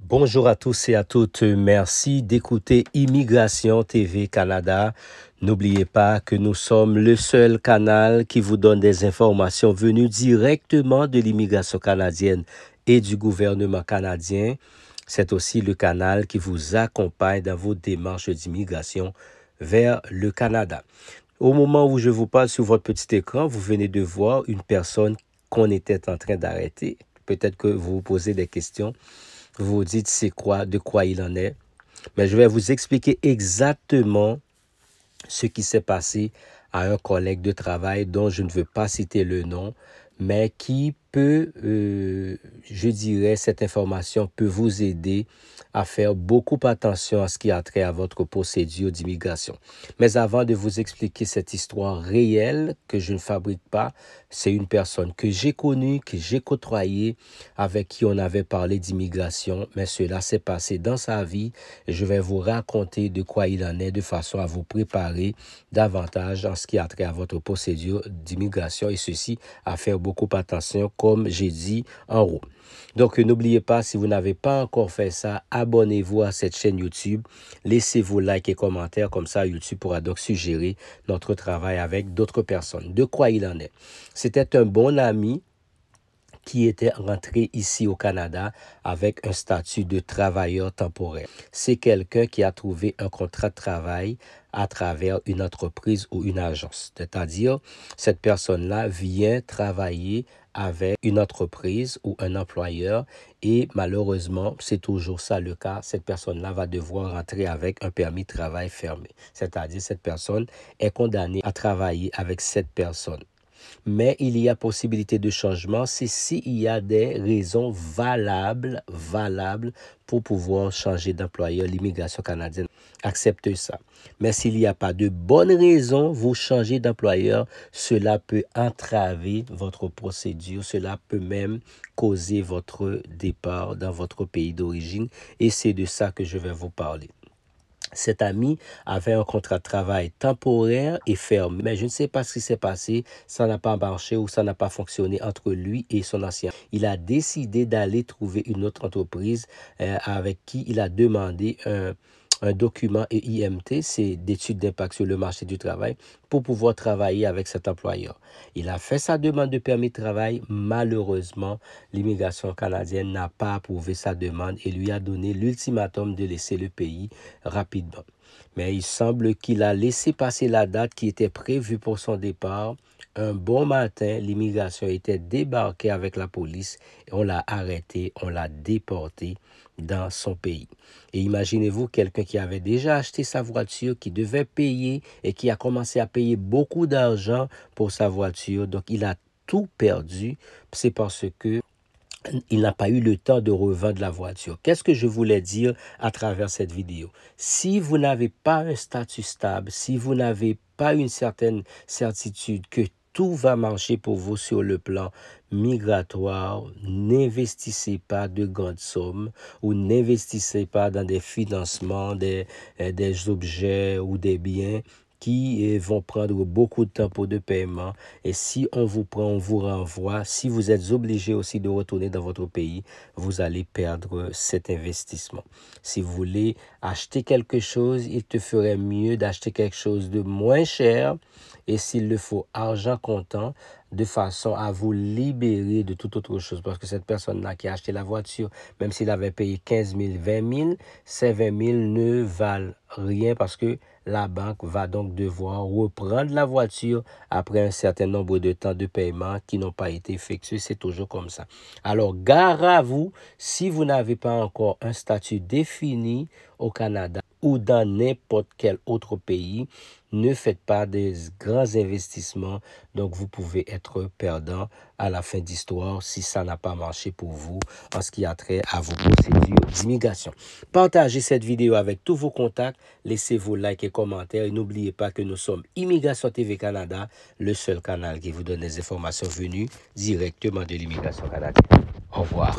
Bonjour à tous et à toutes. Merci d'écouter Immigration TV Canada. N'oubliez pas que nous sommes le seul canal qui vous donne des informations venues directement de l'immigration canadienne et du gouvernement canadien. C'est aussi le canal qui vous accompagne dans vos démarches d'immigration vers le Canada. Au moment où je vous parle sur votre petit écran, vous venez de voir une personne qu'on était en train d'arrêter. Peut-être que vous vous posez des questions. Vous vous dites c'est quoi, de quoi il en est. Mais je vais vous expliquer exactement ce qui s'est passé à un collègue de travail dont je ne veux pas citer le nom, mais qui peut, je dirais, cette information peut vous aider à faire beaucoup attention à ce qui a trait à votre procédure d'immigration. Mais avant de vous expliquer cette histoire réelle que je ne fabrique pas, c'est une personne que j'ai connue, que j'ai côtoyée, avec qui on avait parlé d'immigration, mais cela s'est passé dans sa vie. Je vais vous raconter de quoi il en est de façon à vous préparer davantage en ce qui a trait à votre procédure d'immigration et ceci à faire beaucoup attention comme j'ai dit en haut. Donc, n'oubliez pas, si vous n'avez pas encore fait ça, abonnez-vous à cette chaîne YouTube. Laissez vos likes et commentaires, comme ça YouTube pourra donc suggérer notre travail avec d'autres personnes. De quoi il en est? C'était un bon ami qui était rentré ici au Canada avec un statut de travailleur temporaire. C'est quelqu'un qui a trouvé un contrat de travail à travers une entreprise ou une agence. C'est-à-dire, cette personne-là vient travailler avec une entreprise ou un employeur et malheureusement, c'est toujours ça le cas, cette personne-là va devoir rentrer avec un permis de travail fermé. C'est-à-dire, cette personne est condamnée à travailler avec cette personne. Mais il y a possibilité de changement, c'est s'il y a des raisons valables pour pouvoir changer d'employeur. L'immigration canadienne accepte ça. Mais s'il n'y a pas de bonnes raisons, vous changez d'employeur, cela peut entraver votre procédure, cela peut même causer votre départ dans votre pays d'origine. Et c'est de ça que je vais vous parler. Cet ami avait un contrat de travail temporaire et fermé, mais je ne sais pas ce qui s'est passé, ça n'a pas marché ou ça n'a pas fonctionné entre lui et son ancien. Il a décidé d'aller trouver une autre entreprise avec qui il a demandé un document EIMT, c'est d'études d'impact sur le marché du travail, pour pouvoir travailler avec cet employeur. Il a fait sa demande de permis de travail. Malheureusement, l'immigration canadienne n'a pas approuvé sa demande et lui a donné l'ultimatum de laisser le pays rapidement. Mais il semble qu'il a laissé passer la date qui était prévue pour son départ. Un bon matin, l'immigration était débarquée avec la police et on l'a arrêté, on l'a déporté dans son pays. Et imaginez-vous quelqu'un qui avait déjà acheté sa voiture, qui devait payer et qui a commencé à payer beaucoup d'argent pour sa voiture. Donc, il a tout perdu. C'est parce que il n'a pas eu le temps de revendre la voiture. Qu'est-ce que je voulais dire à travers cette vidéo? Si vous n'avez pas un statut stable, si vous n'avez pas une certaine certitude que tout va marcher pour vous sur le plan migratoire, n'investissez pas de grandes sommes ou n'investissez pas dans des financements, des objets ou des biens qui vont prendre beaucoup de temps pour de paiement. Et si on vous prend, on vous renvoie. Si vous êtes obligé aussi de retourner dans votre pays, vous allez perdre cet investissement. Si vous voulez acheter quelque chose, il te ferait mieux d'acheter quelque chose de moins cher et s'il le faut, argent comptant, de façon à vous libérer de toute autre chose. Parce que cette personne-là qui a acheté la voiture, même s'il avait payé 15 000, 20 000, ces 20 000 ne valent rien parce que la banque va donc devoir reprendre la voiture après un certain nombre de temps de paiement qui n'ont pas été effectués. C'est toujours comme ça. Alors, gare à vous, si vous n'avez pas encore un statut défini au Canada ou dans n'importe quel autre pays, ne faites pas des grands investissements. Donc, vous pouvez être perdant à la fin d'histoire si ça n'a pas marché pour vous en ce qui a trait à vos procédures d'immigration. Partagez cette vidéo avec tous vos contacts. Laissez vos likes et commentaires. Et n'oubliez pas que nous sommes Immigration TV Canada, le seul canal qui vous donne des informations venues directement de l'immigration canadienne. Au revoir.